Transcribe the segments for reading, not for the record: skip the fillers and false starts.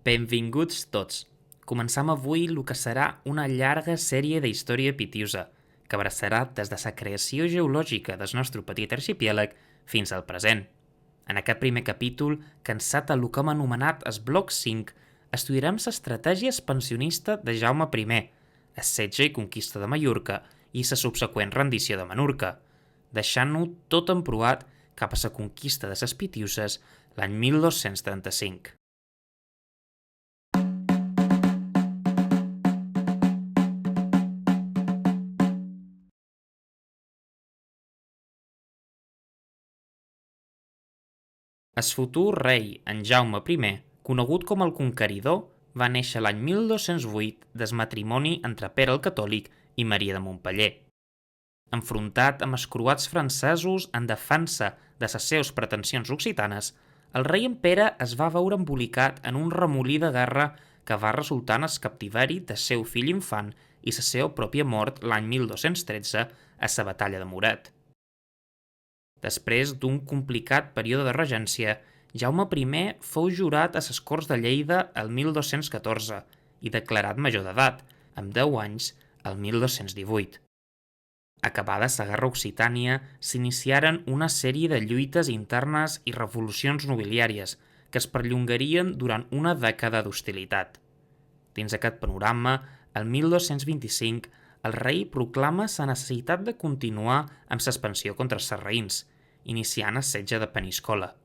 Benvinguts tots. Començam avui el que serà una llarga sèrie d'història pitiusa, que abraçarà des de la creació geològica del nostre petit arxipièlag fins al present. En aquest primer capítol, cansat a el que hem anomenat el bloc 5, estudiarem l'estratègia expansionista de Jaume I, el setge i conquista de Mallorca i la subseqüent rendició de Menorca, deixant-ho tot emproat cap a la conquista de les Pitiuses l'any 1235. El futur rei, en Jaume I, conegut com el Conqueridor, va néixer l'any 1208 del matrimoni entre Pere el Catòlic i Maria de Montpeller. Enfrontat amb els croats francesos en defensa de les seves pretensions occitanes, el rei en Pere es va veure embolicat en un remolí de guerra que va resultar en el captiveri del seu fill infant i la seva pròpia mort l'any 1213 a la batalla de Muret. Després d'un complicat període de regència, Jaume I fou jurat a les Corts de Lleida el 1214 i declarat major d'edat, amb 10 anys, el 1218. Acabada la Guerra Occitània, s'iniciaren una sèrie de lluites internes i revolucions nobiliàries que es perllongarien durant una dècada d'hostilitat. Dins aquest panorama, el 1225, el rei proclama la necessitat de continuar amb l'expansió contra els sarraïns, iniciant el setge de Peníscola.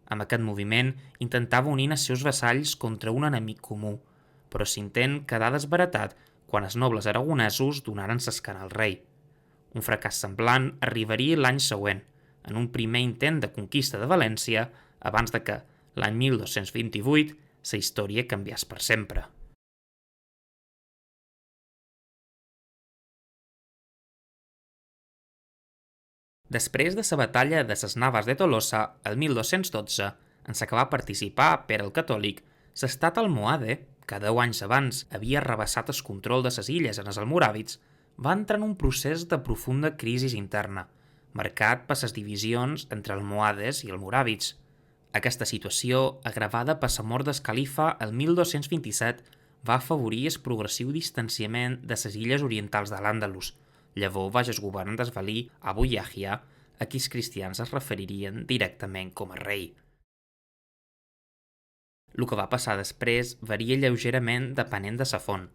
Amb aquest moviment intentava unir els seus vassalls contra un enemic comú, però l'intent quedà desbaratat quan els nobles aragonesos donaren l'escana al rei. Un fracàs semblant arribaria l'any següent, en un primer intent de conquista de València, abans de que, l'any 1228, la història canviés per sempre. Després de la batalla de les Naves de Tolosa, el 1212, en la que va participar Pere el Catòlic, l'estat almohade, que 10 anys abans havia rebassat el control de les illes en els almoràvits, va entrar en un procés de profunda crisi interna, marcat per les divisions entre almohades i almoràvits. Aquesta situació, agravada per la mort del califa el 1227, va afavorir el progressiu distanciament de les illes orientals de l'Àndalus. Llavors va el govern del valí Abu Yahya, a qui els cristians es referirien directament com a rei. El que va passar després varia lleugerament depenent de la font.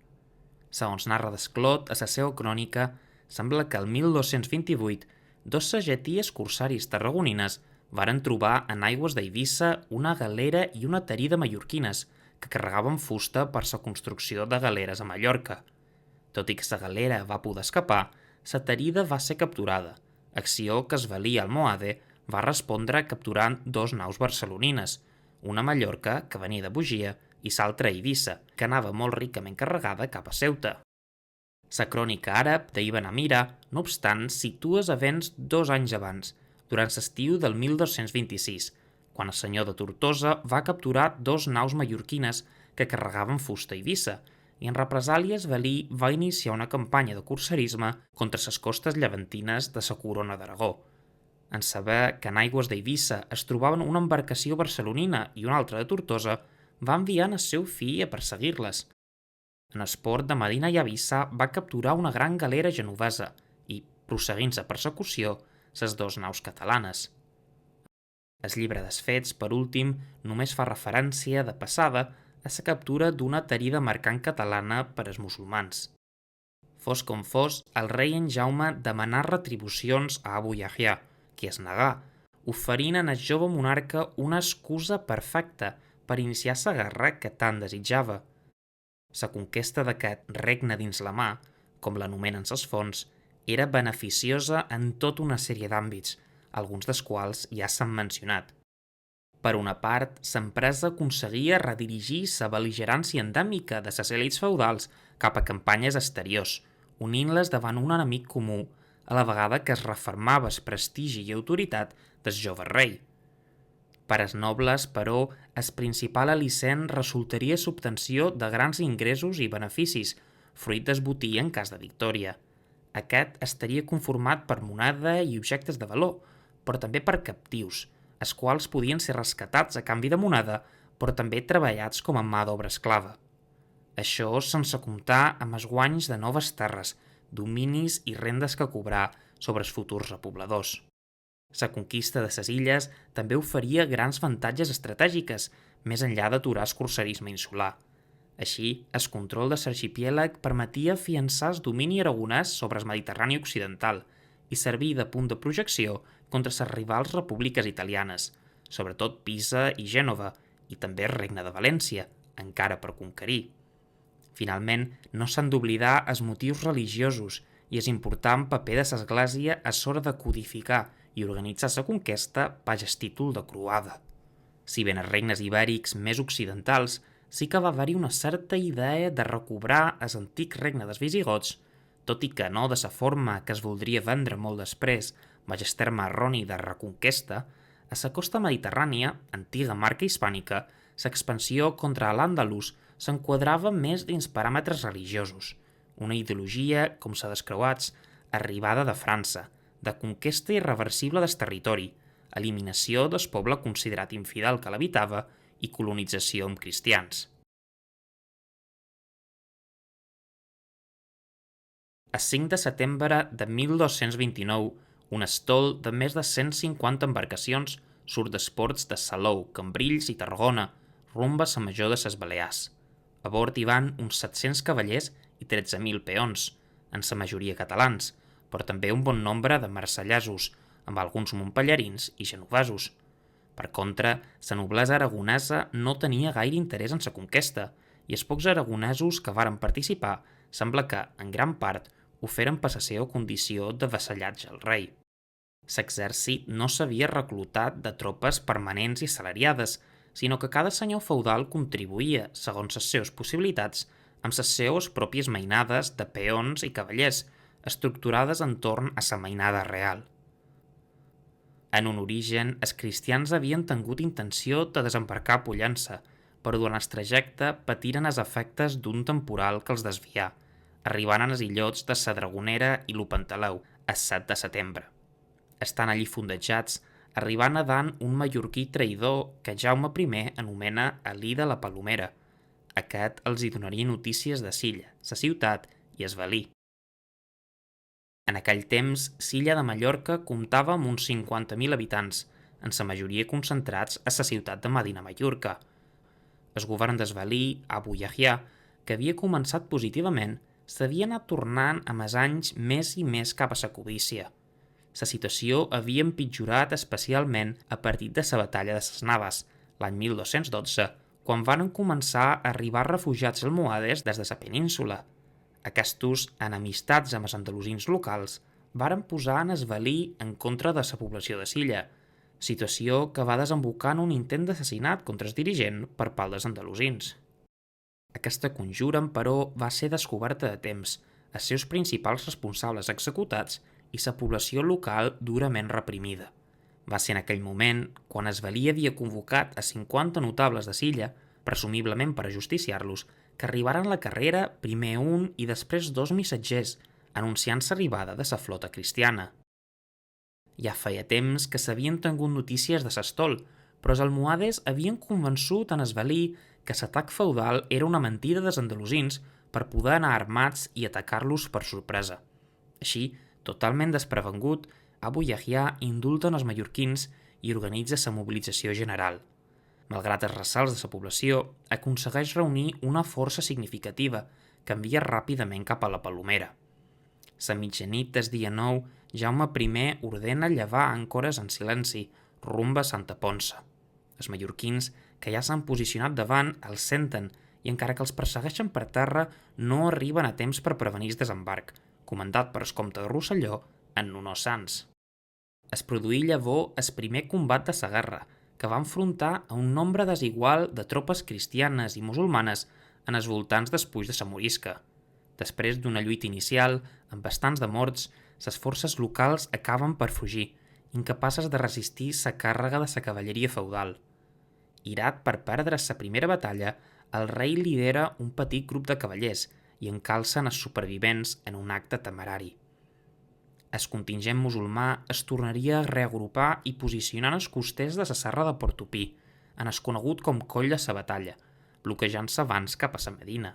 Segons narra Desclot a la seva crònica, sembla que el 1228 dos segeties corsaris tarragonines varen trobar en aigües d'Eivissa una galera i una tarida mallorquines que carregaven fusta per la construcció de galeres a Mallorca. Tot i que la galera va poder escapar, la tarida va ser capturada, acció que es valí almohade va respondre capturant 2 naus barcelonines, una a Mallorca, que venia de Bugia, i l'altra a Eivissa, que anava molt ricament carregada cap a Ceuta. La crònica àrab d'Ibn Amira, no obstant, situa els events 2 anys abans, durant l'estiu del 1226, quan el senyor de Tortosa va capturar 2 naus mallorquines que carregaven fusta a Eivissa, i en represàlies Valí va iniciar una campanya de corsarisme contra les costes llevantines de la corona d'Aragó. En saber que en aigües d'Eivissa es trobaven una embarcació barcelonina i una altra de Tortosa, va enviar el seu fill a perseguir-les. En el port de Medina i Eivissa va capturar una gran galera genovesa i, prosseguint la persecució, les 2 naus catalanes. El llibre dels fets, per últim, només fa referència de passada a la captura d'una tarida mercant catalana per als musulmans. Fos com fos, el rei en Jaume demanà retribucions a Abu Yahya, qui es negà, oferint en el jove monarca una excusa perfecta per iniciar la guerra que tant desitjava. La conquesta d'aquest regne dins la mà, com l'anomenen les fonts, era beneficiosa en tota una sèrie d'àmbits, alguns dels quals ja s'han mencionat. Per una part, l'empresa aconseguia redirigir la bel·ligerància endèmica de les elits feudals cap a campanyes exteriors, unint-les davant un enemic comú, a la vegada que es refermava el prestigi i autoritat del jove rei. Per als nobles, però, el principal al·licent resultaria l'obtenció de grans ingressos i beneficis, fruit del botí en cas de victòria. Aquest estaria conformat per moneda i objectes de valor, però també per captius, els quals podien ser rescatats a canvi de moneda però també treballats com a mà d'obra esclava. Això sense comptar amb els guanys de noves terres, dominis i rendes que cobrar sobre els futurs repobladors. La conquista de les illes també oferia grans avantatges estratègiques, més enllà d'aturar el corsarisme insular. Així, el control de l'arxipèlag permetia afiançar el domini aragonès sobre el Mediterrani occidental i servir de punt de projecció contra les rivals repúbliques italianes, sobretot Pisa i Gènova, i també el Regne de València, encara per conquerir. Finalment, no s'han d'oblidar els motius religiosos i és important paper de l'Església a l'hora de codificar i organitzar la conquesta per el títol de croada. Si bé en els regnes ibèrics més occidentals sí que va haver-hi una certa idea de recobrar els antics regne dels visigots, tot i que no de la forma que es voldria vendre molt després, baix el terme erroni de reconquesta, a la costa mediterrània, antiga marca hispànica, l'expansió contra l'Àndalus s'enquadrava més dins paràmetres religiosos, una ideologia, com s'ha descreuats, arribada de França, de conquesta irreversible del territori, eliminació del poble considerat infidel que l'habitava i colonització amb cristians. El 5 de setembre de 1229, un estol de més de 150 embarcacions surt dels ports de Salou, Cambrils i Tarragona, rumb a la major de les Balears. A bord hi van uns 700 cavallers i 13.000 peons, en la majoria catalans, però també un bon nombre de marsellesos, amb alguns montpellerins i genovesos. Per contra, la noblesa aragonesa no tenia gaire interès en la conquesta, i els pocs aragonesos que varen participar sembla que, en gran part, ho feren per la seva condició de vassallatge al rei. L'exèrcit no s'havia reclutat de tropes permanents i salariades, sinó que cada senyor feudal contribuïa, segons les seves possibilitats, amb les seves pròpies mainades de peons i cavallers, estructurades entorn a la mainada real. En un origen, els cristians havien tingut intenció de desembarcar a Pollença, però durant el trajecte patiren els efectes d'un temporal que els desvià, arribant als illots de la Dragonera i l'Opentaleu, el 7 de setembre. Estan allí fondejats, arribant nedant un mallorquí traïdor que Jaume I anomena Alí de la Palomera. Aquest els hi donaria notícies de Silla, la ciutat i es Valí. En aquell temps, Silla de Mallorca comptava amb uns 50.000 habitants, en la majoria concentrats a la ciutat de Medina Mallorca. El govern d'Esvalí, Abu Yahya, que havia començat positivament, s'havia anat tornant amb els anys més i més cap a la codícia. La situació havia empitjorat especialment a partir de la batalla de les Naves, l'any 1212, quan van començar a arribar refugiats almohades des de la península. Aquests, enemistats amb els andalusins locals, varen posar en Esvalí en contra de la població de Silla, situació que va desembocar en un intent d'assassinat contra el dirigent per part dels andalusins. Aquesta conjura, però, va ser descoberta de temps, els seus principals responsables executats i la població local durament reprimida. Va ser en aquell moment quan Esvalí havia convocat a 50 notables de Silla, presumiblement per ajusticiar-los, que arribaren a la carrera primer un i després dos missatgers, anunciant l'arribada de la flota cristiana. Ja feia temps que s'havien tingut notícies de l'estol, però els almohades havien convençut en Esvalí que l'atac feudal era una mentida dels andalusins per poder anar armats i atacar-los per sorpresa. Així, totalment desprevengut, Abu Yahya indulta els mallorquins i organitza la mobilització general. Malgrat els ressals de la població, aconsegueix reunir una força significativa que envia ràpidament cap a la Palomera. La mitjanit del dia 9, Jaume I ordena llevar àncores en silenci, rumb a Santa Ponça. Els mallorquins, que ja s'han posicionat davant, els senten i encara que els persegueixen per terra, no arriben a temps per prevenir el desembarc, comandat per el comte de Rosselló en Nuno Sans. Es produí llavors el primer combat de la guerra, que va enfrontar a un nombre desigual de tropes cristianes i musulmanes en els voltants del Puig de la Morisca. Després d'una lluita inicial, amb bastants de morts, les forces locals acaben per fugir, incapaces de resistir la càrrega de la cavalleria feudal. Irat per perdre la primera batalla, el rei lidera un petit grup de cavallers i encalcen els supervivents en un acte temerari. El contingent musulmà es tornaria a reagrupar i posicionar en els costers de la serra de Portopí, en el conegut com Coll de sa Batalla, bloquejant-se abans cap a sa Medina.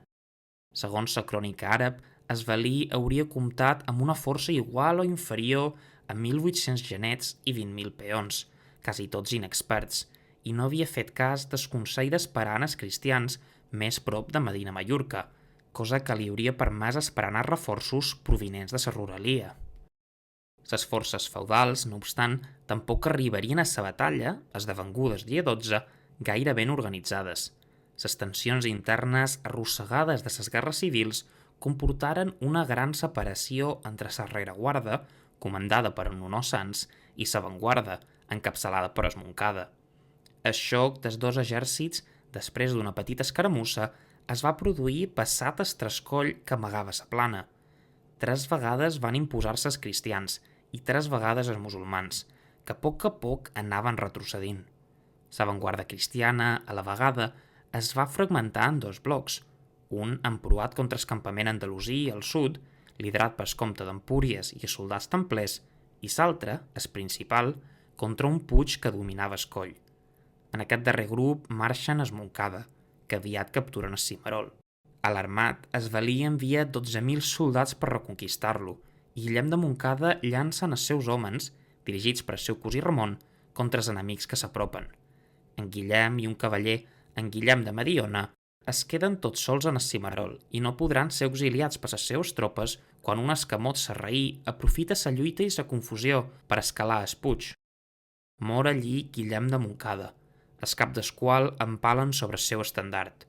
Segons la crònica àrab, el valí hauria comptat amb una força igual o inferior a 1.800 genets i 20.000 peons, quasi tots inexperts, i no havia fet cas del consell d'esperar els cristians més prop de Medina Mallorca, cosa que li hauria permès esperar reforços provinents de la ruralia. Les forces feudals, no obstant, tampoc arribarien a la batalla, esdevengudes dia 12, gaire ben organitzades. Les tensions internes arrossegades de les guerres civils comportaren una gran separació entre la rereguarda, comandada per en Honor Sans, i l'avantguarda, encapçalada per es Montcada. El xoc dels dos exèrcits, després d'una petita escaramussa, es va produir passat el trascoll que amagava la plana. 3 vegades van imposar-se els cristians i 3 vegades els musulmans, que a poc anaven retrocedint. L'avantguarda cristiana, a la vegada, es va fragmentar en 2 blocs, un emproat contra el campament andalusí al sud, liderat pel comte d'Empúries i els soldats templers, i l'altre, el principal, contra un puig que dominava el coll. En aquest darrer grup marxen es Montcada, que aviat capturen el Cimarol. Alarmat, es valí envia 12.000 soldats per reconquistar-lo, i Guillem de Montcada llancen els seus homes, dirigits per el seu cosí Ramon, contra els enemics que s'apropen. En Guillem i un cavaller, en Guillem de Mediona, es queden tots sols en el Cimarol i no podran ser auxiliats per les seves tropes quan un escamot sarraí aprofita la lluita i la confusió per escalar el puig. Mor allí Guillem de Montcada, el cap del qual empalen sobre el seu estendard.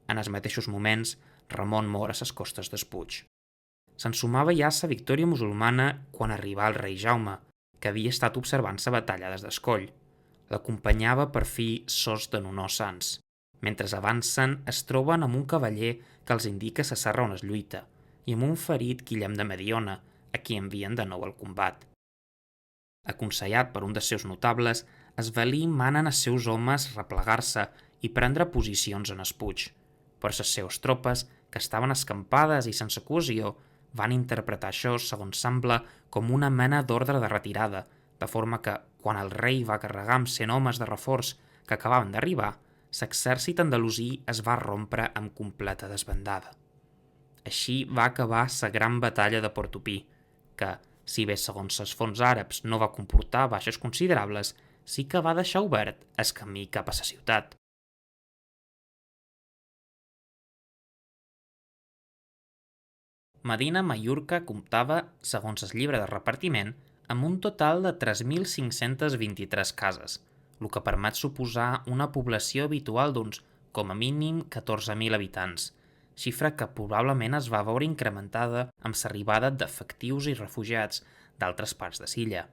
En els mateixos moments, Ramon mor a les costes del puig. S'ensumava ja la victòria musulmana quan arribà el rei Jaume, que havia estat observant la batalla des del coll. L'acompanyava per fi sos de Honor Sans. Mentre avancen, es troben amb un cavaller que els indica la serra on es lluita, i amb un ferit Guillem de Mediona, a qui envien de nou al combat. Aconsellat per un dels seus notables, es valí manen als seus homes replegar-se i prendre posicions en el puig, però les seves tropes, que estaven escampades i sense cohesió, van interpretar això, segons sembla, com una mena d'ordre de retirada, de forma que, quan el rei va carregar amb 100 homes de reforç que acabaven d'arribar, l'exèrcit andalusí es va rompre amb completa desbandada. Així va acabar la gran batalla de Portopí, que, si bé segons les fonts àrabs no va comportar baixes considerables, sí que va deixar obert el camí cap a la ciutat. Medina Mallorca comptava, segons el llibre de repartiment, amb un total de 3.523 cases, el que permet suposar una població habitual d'uns, com a mínim, 14.000 habitants, xifra que probablement es va veure incrementada amb l'arribada d'efectius i refugiats d'altres parts de l'illa.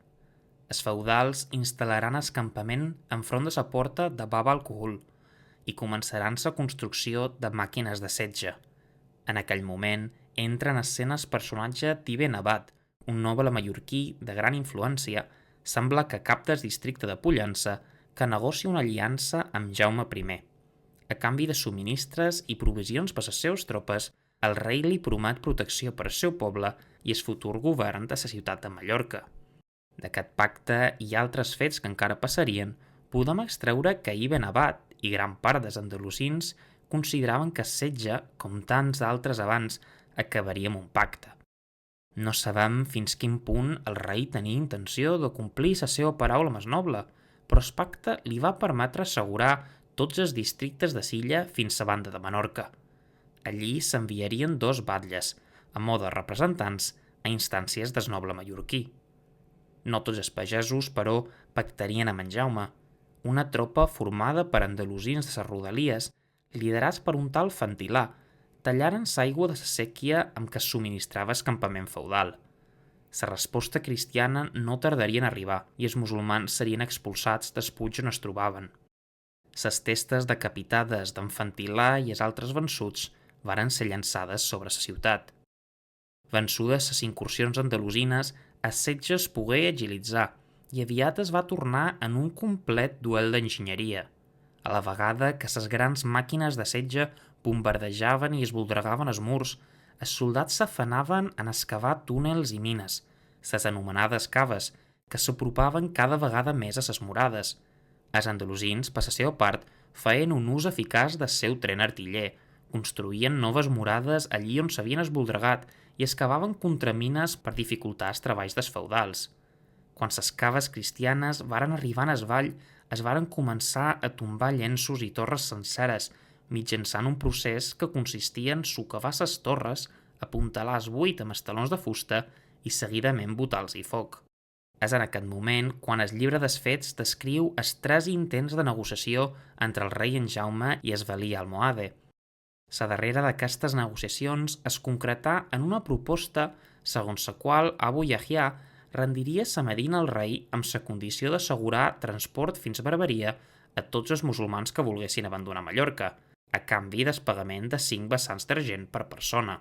Els feudals instal·laran el campament enfront de la porta de Bab al-Kuhul i començaran la construcció de màquines de setge. En aquell moment entra en escena el personatge d'Ibn Abbad, un noble mallorquí de gran influència, sembla que cap del districte de Pollença, que negocia una aliança amb Jaume I. A canvi de subministres i provisions per les seves tropes, el rei li promet protecció per al seu poble i el futur govern de la ciutat de Mallorca. D'aquest pacte i altres fets que encara passarien, podem extreure que Ibn Abbad i gran part dels andalusins consideraven que el setge, com tants d'altres abans, acabaria amb un pacte. No sabem fins quin punt el rei tenia intenció de complir la seva paraula més noble, però el pacte li va permetre assegurar tots els districtes de l'illa fins a banda de Menorca. Allí s'enviarien 2 batlles, a mode de representants, a instàncies del noble mallorquí. No tots els pagesos, però, pactarien amb en Jaume, una tropa formada per andalusins de les rodalies, liderats per un tal Fantilà, tallaren l'aigua de la sèquia amb què es subministrava el campament feudal. La resposta cristiana no tardaria en arribar i els musulmans serien expulsats del puig on es trobaven. Les testes decapitades d'en Fantilà i els altres vençuts varen ser llançades sobre la ciutat. Vençudes les incursions andalusines, el setge es pogué agilitzar i aviat es va tornar en un complet duel d'enginyeria. A la vegada que les grans màquines de setge bombardejaven i esvoldregaven els murs, els soldats s'afanaven en excavar túnels i mines, les anomenades caves, que s'apropaven cada vegada més a les murades. Els andalusins, per la seva part, feien un ús eficaç del seu tren artiller, construïen noves murades allí on s'havien esvoldregat i excavaven contramines per dificultar els treballs dels feudals. Quan les caves cristianes varen arribar a Esvall, es varen començar a tombar llenços i torres senceres, mitjançant un procés que consistia en socavar les torres, apuntalar els buit amb estalons de fusta i seguidament botar-los i foc. És en aquest moment quan el llibre dels fets descriu els 3 intents de negociació entre el rei en Jaume i el valí almohade. La darrera d'aquestes negociacions es concretà en una proposta segons la qual Abu Yahya rendiria la Medina al rei amb la condició d'assegurar transport fins a Barberia a tots els musulmans que volguessin abandonar Mallorca, a canvi del pagament de 5 vessants d'argent per persona.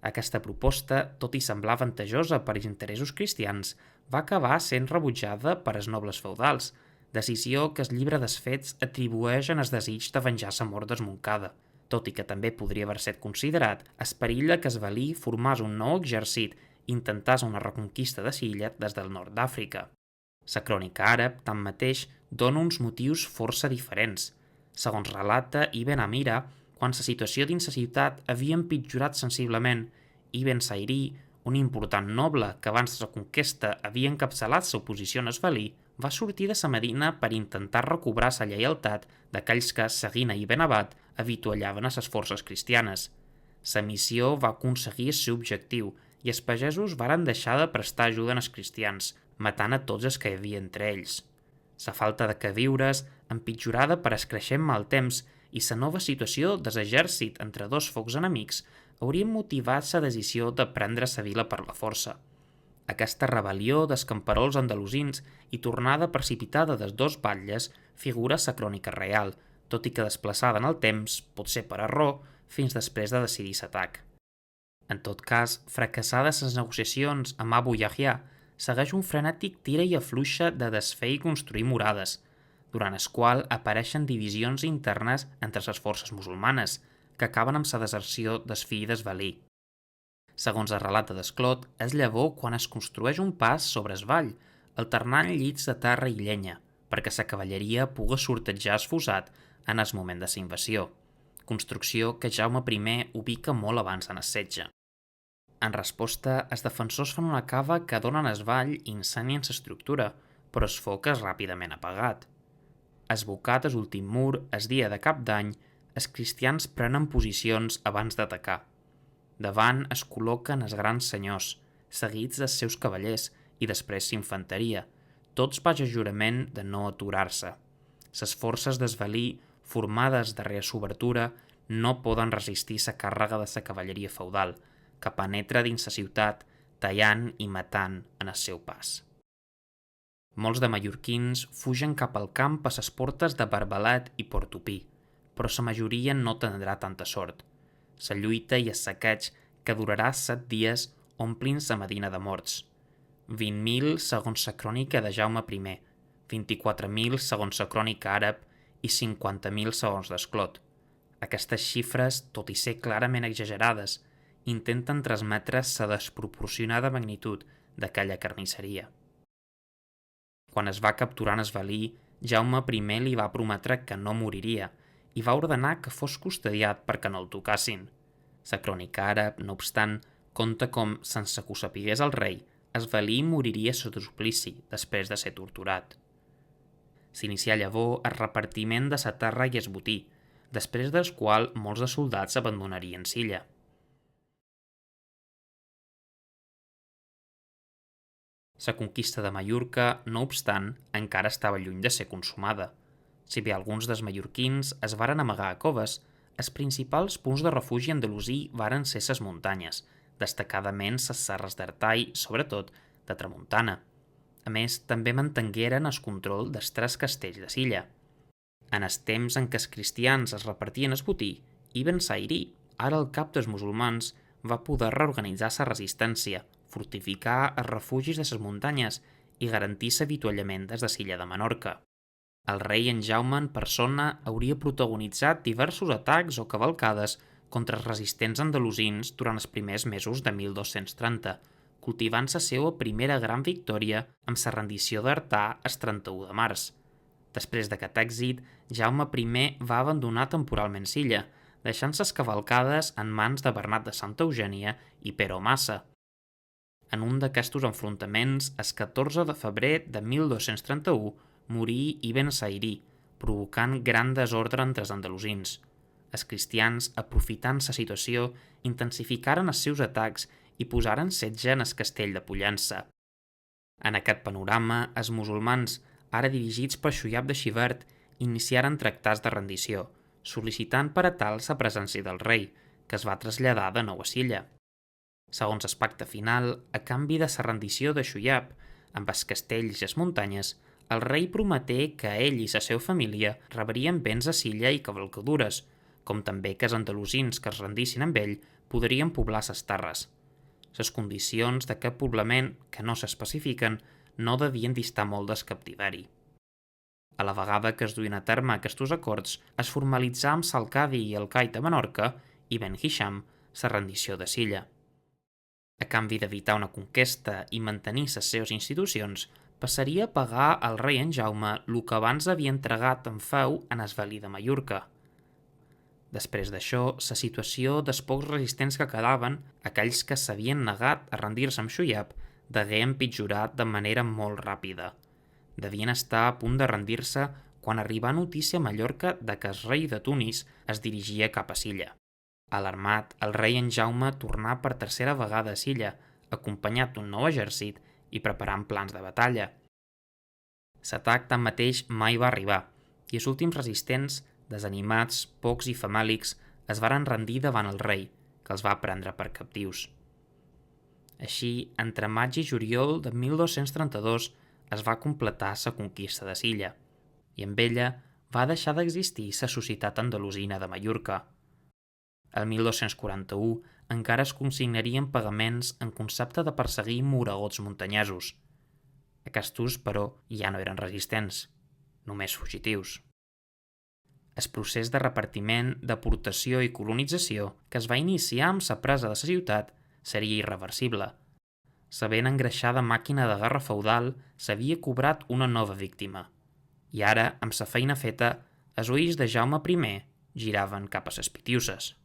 Aquesta proposta, tot i semblar avantajosa per als interessos cristians, va acabar sent rebutjada per als nobles feudals, decisió que el llibre dels fets atribueix en el desig de venjar la mort desmoncada, tot i que també podria haver estat considerat el perill que el valí formés un nou exèrcit i intentàs una reconquista de l'illa des del nord d'Àfrica. La crònica àrab, tanmateix, dona uns motius força diferents. Segons relata Ibn Amira, quan la situació dins la ciutat havia empitjorat sensiblement, Ibn Sairi, un important noble que abans de la conquesta havia encapçalat l'oposició al valí, va sortir de la Medina per intentar recobrar la lleialtat d'aquells que, seguint a Ibn Abbad, avituallaven a les forces cristianes. La missió va aconseguir el seu objectiu i els pagesos varen deixar de prestar ajuda als cristians, matant a tots els que hi havia entre ells. La falta de queviures, empitjorada per el creixent mal temps i la nova situació de l'exèrcit entre 2 focs enemics, haurien motivat la decisió de prendre la vila per la força. Aquesta rebel·lió dels camperols andalusins i tornada precipitada dels 2 batlles figura a la crònica reial, tot i que desplaçada en el temps, potser per error, fins després de decidir l'atac. En tot cas, fracassades les negociacions amb Abu Yahya, segueix un frenètic tira i afluixa de desfer i construir murades, durant el qual apareixen divisions internes entre les forces musulmanes, que acaben amb la deserció del fill del valí. Segons el relat de Desclot, és llavor quan es construeix un pas sobre el vall, alternant llits de terra i llenya, perquè la cavalleria pugui sortejar el fossat en el moment de la invasió, construcció que Jaume I ubica molt abans en el setge. En resposta, els defensors fan una cava que dona al vall i incendien l'estructura, però el foc és ràpidament apagat. Esbocat a l'últim mur, el dia de Cap d'Any, els cristians prenen posicions abans d'atacar. Davant es col·loquen els grans senyors, seguits dels seus cavallers i després l'infanteria, tots baix jurament de no aturar-se. Les forces del valí, formades darrere l'obertura, no poden resistir la càrrega de la cavalleria feudal, que penetra dins la ciutat, tallant i matant en el seu pas. Molts de mallorquins fugen cap al camp a les portes de Barbalet i Portopí, però la majoria no tindrà tanta sort. La lluita i el saqueig, que durarà 7 dies, omplin la Medina de morts. 20.000 segons la crònica de Jaume I, 24.000 segons la crònica àrab i 50.000 segons Desclot. Aquestes xifres, tot i ser clarament exagerades, intenten transmetre la desproporcionada magnitud d'aquella carnisseria. Quan es va capturar en el valí, Jaume I li va prometre que no moriria i va ordenar que fos custodiat perquè no el tocassin. La crònica àrab, no obstant, conta com, sense que ho sapigués el rei, el valí moriria sota suplici després de ser torturat. S'inicià llavors el repartiment de la terra i el botí, després del qual molts de soldats abandonarien l'illa. La conquista de Mallorca, no obstant, encara estava lluny de ser consumada. Si bé alguns dels mallorquins es varen amagar a coves, els principals punts de refugi andalusí varen ser les muntanyes, destacadament les serres d'Artai, sobretot de tramuntana. A més, també mantengueren el control dels 3 castells de l'illa. En els temps en què els cristians es repartien el botí, Ibn Sairi, ara el cap dels musulmans, va poder reorganitzar la resistència, fortificar els refugis de les muntanyes i garantir l'avituallament des de l'illa de Menorca. El rei en Jaume en persona hauria protagonitzat diversos atacs o cavalcades contra els resistents andalusins durant els primers mesos de 1230, cultivant la seva primera gran victòria amb la rendició d'Artà el 31 de març. Després d'aquest èxit, Jaume I va abandonar temporalment Silla, deixant ses cavalcades en mans de Bernat de Santa Eugènia i Pero Massa. En un d'aquests enfrontaments, el 14 de febrer de 1231, morí Ibn Sairí, provocant gran desordre entre els andalusins. Els cristians, aprofitant la situació, intensificaren els seus atacs i posaren setge en el castell de Pollença. En aquest panorama, els musulmans, ara dirigits per Xuyab de Xivert, iniciaren tractats de rendició, sol·licitant per a tal la presència del rei, que es va traslladar de nou a Silla. Segons el pacte final, a canvi de la rendició de Xuyab, amb els castells i les muntanyes, el rei prometé que ell i la seva família rebrien béns a Silla i cavalcadures, com també que els andalusins que es rendissin amb ell podrien poblar les terres. Les condicions d'aquest poblament, que no s'especifiquen, no devien distar molt del captiveri. A la vegada que es duien a terme aquests acords, es formalitzà amb Salcadi i el Caid de Menorca i Ben Hisham la rendició de Silla. A canvi d'evitar una conquesta i mantenir les seves institucions, passaria a pagar al rei en Jaume el que abans havia entregat en feu en el valí de Mallorca. Després d'això, la situació dels pocs resistents que quedaven, aquells que s'havien negat a rendir-se amb Xuyab, degué empitjorar de manera molt ràpida. Devien estar a punt de rendir-se quan arribà notícia a Mallorca de que el rei de Tunis es dirigia cap a Silla. Alarmat, el rei en Jaume tornà per tercera vegada a Silla, acompanyat d'un nou exèrcit i preparant plans de batalla. L'atac, tanmateix, mai va arribar, i els últims resistents, desanimats, pocs i famàlics, es varen rendir davant el rei, que els va prendre per captius. Així, entre maig i juliol de 1232 es va completar la conquista de Silla, i amb ella va deixar d'existir la societat andalusina de Mallorca. El 1241 encara es consignarien pagaments en concepte de perseguir moragots muntanyesos. Aquests, però, ja no eren resistents, només fugitius. El procés de repartiment, deportació i colonització que es va iniciar amb la presa de la ciutat seria irreversible. La ben engreixada màquina de guerra feudal s'havia cobrat una nova víctima, i ara, amb la feina feta, els ulls de Jaume I giraven cap a les Pitiuses.